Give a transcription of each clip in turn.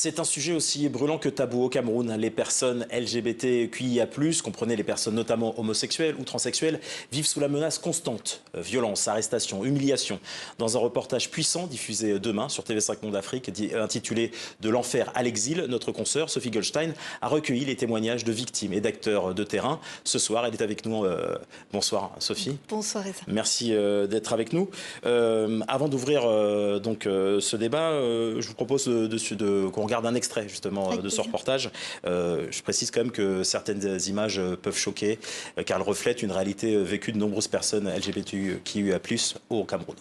C'est un sujet aussi brûlant que tabou au Cameroun. Les personnes LGBTQIA+, comprenez les personnes notamment homosexuelles ou transsexuelles, vivent sous la menace constante. Violence, arrestation, humiliation. Dans un reportage puissant diffusé demain sur TV5 Monde Afrique, intitulé « De l'enfer à l'exil », notre consoeur Sophie Goldstein a recueilli les témoignages de victimes et d'acteurs de terrain. Ce soir, elle est avec nous. Bonsoir Sophie. Bonsoir Eza. Merci d'être avec nous. Avant d'ouvrir ce débat, je vous propose qu'on regarde un extrait justement de ce reportage. Je précise quand même que certaines images peuvent choquer car elles reflètent une réalité vécue de nombreuses personnes LGBTQIA+ au Cameroun.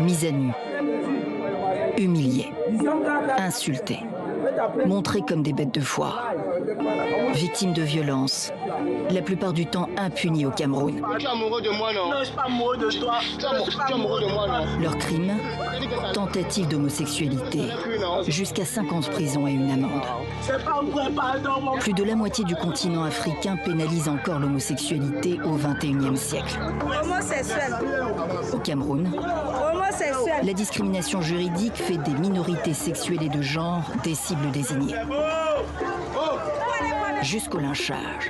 Mise à nu, humiliés, insultés, montrés comme des bêtes de foire, victimes de violences, la plupart du temps impunis au Cameroun. Tu es amoureux de moi, non? Non, je ne suis pas amoureux de toi. Tu es amoureux de moi, non? Leur crime, tentative d'homosexualité, jusqu'à 5 ans de prison et une amende. Plus de la moitié du continent africain pénalise encore l'homosexualité au XXIe siècle. Au Cameroun, la discrimination juridique fait des minorités sexuelles et de genre des cibles désignées. Jusqu'au lynchage.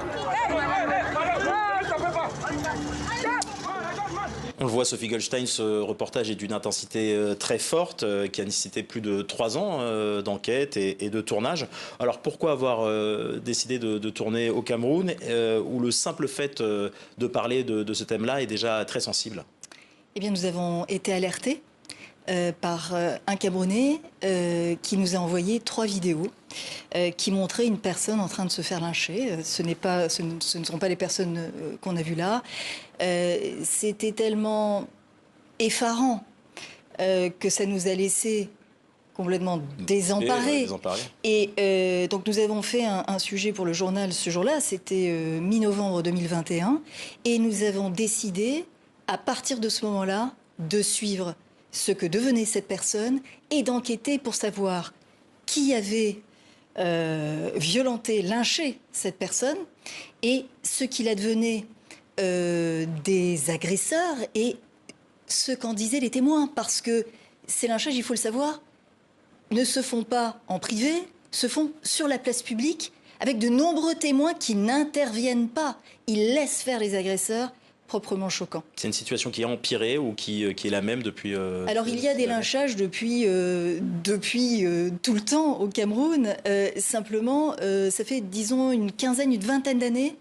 On le voit, Sophie Goldstein, ce reportage est d'une intensité très forte, qui a nécessité plus de 3 ans d'enquête et de tournage. Alors pourquoi avoir décidé de tourner au Cameroun, où le simple fait de parler de ce thème-là est déjà très sensible? Eh bien, nous avons été alertés par un Camerounais qui nous a envoyé 3 vidéos qui montraient une personne en train de se faire lyncher. Ce ne sont pas les personnes qu'on a vues là. C'était tellement effarant que ça nous a laissé complètement désemparés. Et donc nous avons fait un sujet pour le journal ce jour-là, c'était mi-novembre 2021, et nous avons décidé, à partir de ce moment-là, de suivre ce que devenait cette personne et d'enquêter pour savoir qui avait violenté, lynché cette personne et ce qu'il advenait des agresseurs et ce qu'en disaient les témoins. Parce que ces lynchages, il faut le savoir, ne se font pas en privé, se font sur la place publique avec de nombreux témoins qui n'interviennent pas. Ils laissent faire les agresseurs. Proprement choquant. C'est une situation qui a empiré ou qui est la même depuis... Alors il y a des lynchages depuis tout le temps au Cameroun. Simplement, ça fait, disons, une vingtaine d'années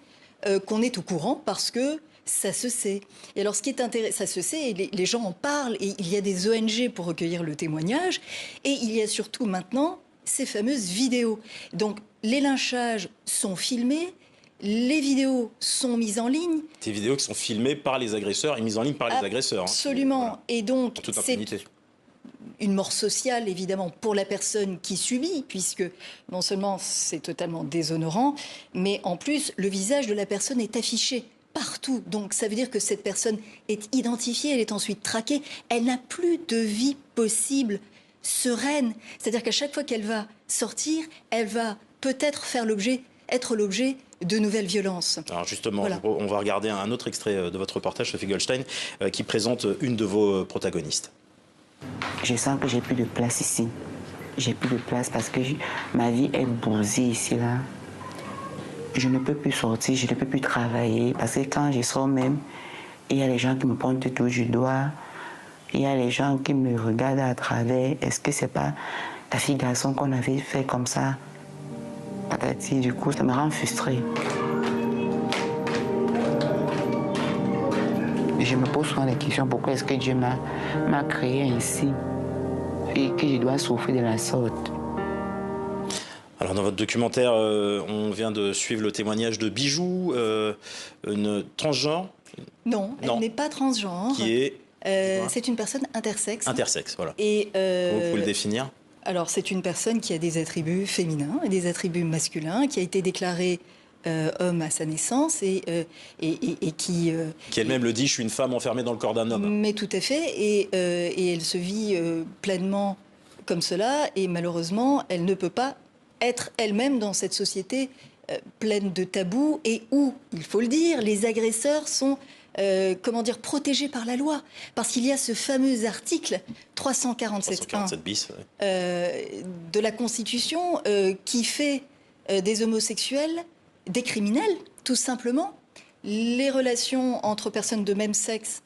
qu'on est au courant parce que ça se sait. Et alors ce qui est intéressant, ça se sait, et les gens en parlent, et il y a des ONG pour recueillir le témoignage, et il y a surtout maintenant ces fameuses vidéos. Donc les lynchages sont filmés, les vidéos sont mises en ligne. Des vidéos qui sont filmées par les agresseurs et mises en ligne par les agresseurs. Absolument. Voilà. Et donc, c'est une mort sociale, évidemment, pour la personne qui subit, puisque non seulement c'est totalement déshonorant, mais en plus, le visage de la personne est affiché partout. Donc, ça veut dire que cette personne est identifiée, elle est ensuite traquée. Elle n'a plus de vie possible, sereine. C'est-à-dire qu'à chaque fois qu'elle va sortir, elle va peut-être être l'objet de nouvelles violences. Alors justement, voilà. On va regarder un autre extrait de votre reportage, Sophie Goldstein, qui présente une de vos protagonistes. Je sens que j'ai plus de place ici. J'ai plus de place parce que ma vie est bousillée ici, là. Je ne peux plus sortir, je ne peux plus travailler parce que quand je sors même, il y a les gens qui me pointent tout du doigt, il y a les gens qui me regardent à travers. Est-ce que c'est pas ta fille garçon qu'on avait fait comme ça? Patati, du coup, ça me rend frustrée. Je me pose souvent la question, pourquoi est-ce que Dieu m'a créé ainsi et que je dois souffrir de la sorte? Alors dans votre documentaire, on vient de suivre le témoignage de Bijou, une transgenre. Non, elle n'est pas transgenre. Qui est c'est une personne intersexe. Intersexe, voilà. Et vous pouvez le définir? Alors, c'est une personne qui a des attributs féminins et des attributs masculins, qui a été déclarée homme à sa naissance et qui... qui elle-même le dit, je suis une femme enfermée dans le corps d'un homme. Mais tout à fait, et elle se vit pleinement comme cela, et malheureusement, elle ne peut pas être elle-même dans cette société pleine de tabous, et où, il faut le dire, les agresseurs sont protégés par la loi. Parce qu'il y a ce fameux article 347 bis, de la Constitution qui fait des homosexuels des criminels, tout simplement. Les relations entre personnes de même sexe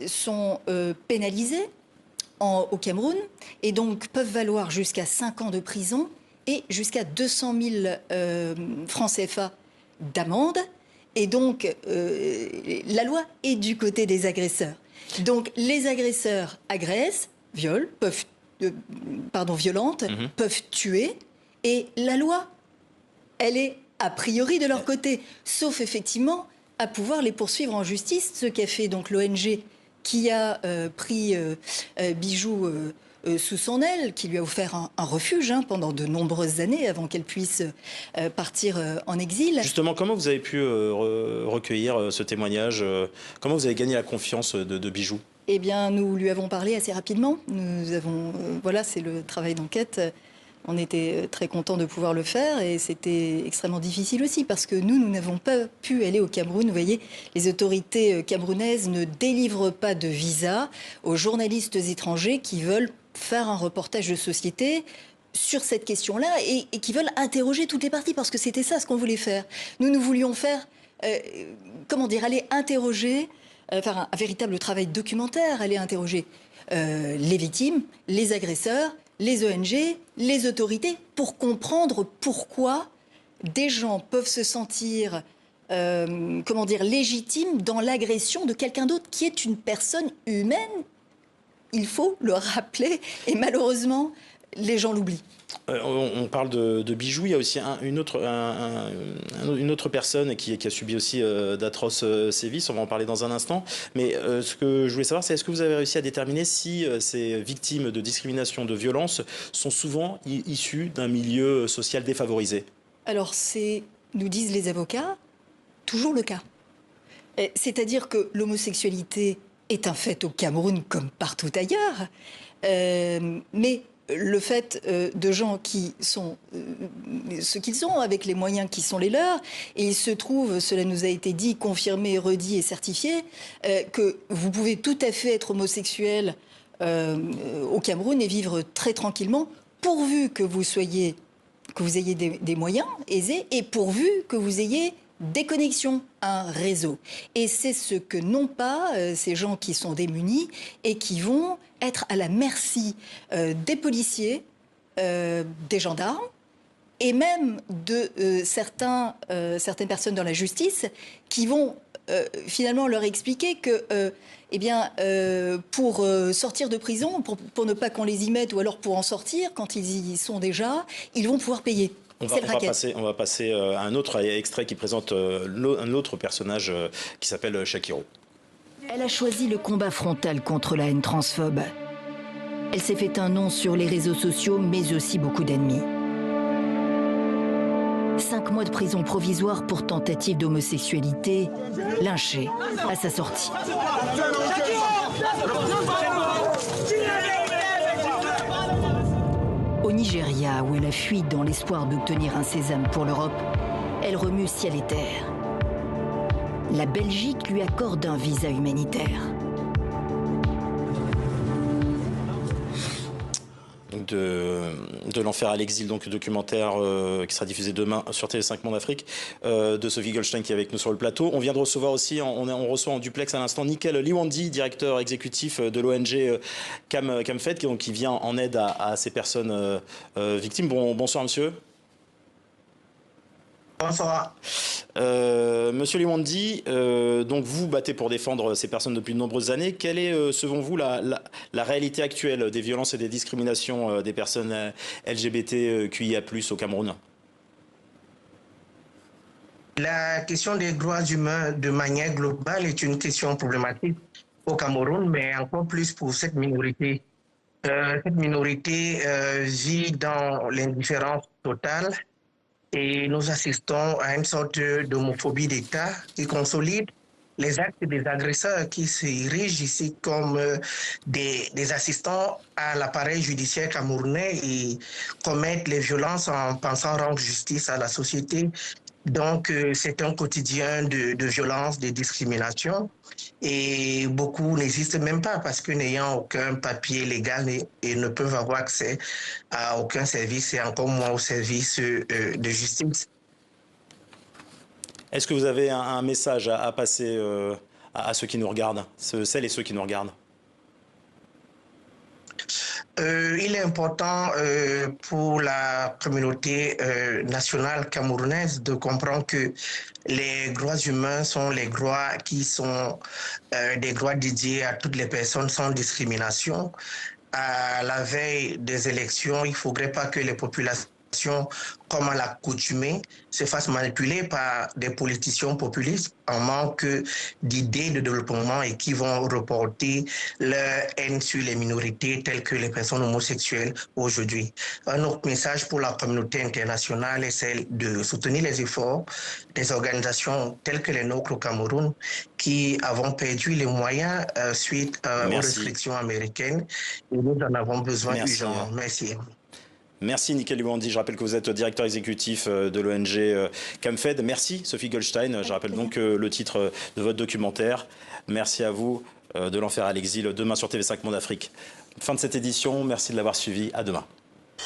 sont pénalisées au Cameroun et donc peuvent valoir jusqu'à 5 ans de prison et jusqu'à 200 000 francs CFA d'amende. Et donc, la loi est du côté des agresseurs. Donc, les agresseurs agressent, violent, peuvent tuer. Et la loi, elle est a priori de leur côté. Sauf, effectivement, à pouvoir les poursuivre en justice. Ce qu'a fait donc l'ONG qui a pris Bijou sous son aile, qui lui a offert un refuge pendant de nombreuses années avant qu'elle puisse partir en exil. Justement, comment vous avez pu recueillir ce témoignage? Comment vous avez gagné la confiance de Bijou? Eh bien, nous lui avons parlé assez rapidement. Nous avons, voilà, c'est le travail d'enquête. On était très contents de pouvoir le faire et c'était extrêmement difficile aussi parce que nous n'avons pas pu aller au Cameroun. Vous voyez, les autorités camerounaises ne délivrent pas de visa aux journalistes étrangers qui veulent faire un reportage de société sur cette question-là et qui veulent interroger toutes les parties parce que c'était ça ce qu'on voulait faire. Nous voulions faire, aller interroger, faire un véritable travail documentaire, aller interroger les victimes, les agresseurs, les ONG, les autorités, pour comprendre pourquoi des gens peuvent se sentir, légitimes dans l'agression de quelqu'un d'autre qui est une personne humaine. Il faut le rappeler, et malheureusement, les gens l'oublient. On parle de Bijou, il y a aussi une autre personne qui a subi aussi d'atroces sévices, on va en parler dans un instant. Mais ce que je voulais savoir, c'est est-ce que vous avez réussi à déterminer si ces victimes de discrimination, de violence, sont souvent issues d'un milieu social défavorisé? Alors c'est, nous disent les avocats, toujours le cas. C'est-à-dire que l'homosexualité est un fait au Cameroun comme partout ailleurs, mais le fait de gens qui sont ce qu'ils sont, avec les moyens qui sont les leurs, et il se trouve, cela nous a été dit, confirmé, redit et certifié, que vous pouvez tout à fait être homosexuel au Cameroun et vivre très tranquillement, pourvu que vous ayez des moyens aisés et pourvu que vous ayez des connexions, un réseau. Et c'est ce que n'ont pas ces gens qui sont démunis et qui vont être à la merci des policiers, des gendarmes et même de certaines personnes dans la justice qui vont finalement leur expliquer que pour sortir de prison, pour ne pas qu'on les y mette ou alors pour en sortir, quand ils y sont déjà, ils vont pouvoir payer. On va passer à un autre extrait qui présente un autre personnage qui s'appelle Shakiro. Elle a choisi le combat frontal contre la haine transphobe. Elle s'est fait un nom sur les réseaux sociaux, mais aussi beaucoup d'ennemis. 5 mois de prison provisoire pour tentative d'homosexualité, lynchée à sa sortie. Au Nigeria, où elle a fui dans l'espoir d'obtenir un sésame pour l'Europe, elle remue ciel et terre. La Belgique lui accorde un visa humanitaire. De l'enfer à l'exil, donc documentaire qui sera diffusé demain sur TV5 Monde Afrique, de Sophie Goldstein qui est avec nous sur le plateau. On vient de recevoir aussi, on reçoit en duplex à l'instant Nickel Liwandi, directeur exécutif de l'ONG CAMFED, qui vient en aide à ces personnes victimes. Bonsoir monsieur. Bonsoir. Monsieur Liwandi, donc vous battez pour défendre ces personnes depuis de nombreuses années. Quelle est, selon vous, la réalité actuelle des violences et des discriminations des personnes LGBTQIA+ au Cameroun? La question des droits humains de manière globale est une question problématique au Cameroun, mais encore plus pour cette minorité. Cette minorité vit dans l'indifférence totale. Et nous assistons à une sorte d'homophobie d'État qui consolide les actes des agresseurs qui s'érigent ici comme des assistants à l'appareil judiciaire camerounais et commettent les violences en pensant rendre justice à la société Donc, c'est un quotidien de violence, de discrimination. Et beaucoup n'existent même pas parce que n'ayant aucun papier légal et ne peuvent avoir accès à aucun service et encore moins au service de justice. Est-ce que vous avez un message à passer à ceux qui nous regardent, celles et ceux qui nous regardent? Il est important pour la communauté nationale camerounaise de comprendre que les droits humains sont les droits qui sont des droits dédiés à toutes les personnes sans discrimination. À la veille des élections, il ne faudrait pas que les populations, comme à l'accoutumée, se fassent manipuler par des politiciens populistes en manque d'idées de développement et qui vont reporter leur haine sur les minorités telles que les personnes homosexuelles aujourd'hui. Un autre message pour la communauté internationale est celle de soutenir les efforts des organisations telles que les nôtres au Cameroun qui avons perdu les moyens suite aux restrictions américaines et nous en avons besoin urgemment. Merci. Merci Nickel Louandi, je rappelle que vous êtes directeur exécutif de l'ONG CAMFED. Merci Sophie Goldstein, je rappelle donc le titre de votre documentaire. Merci à vous de l'enfer à l'exil, demain sur TV5 Monde Afrique. Fin de cette édition, merci de l'avoir suivi, à demain.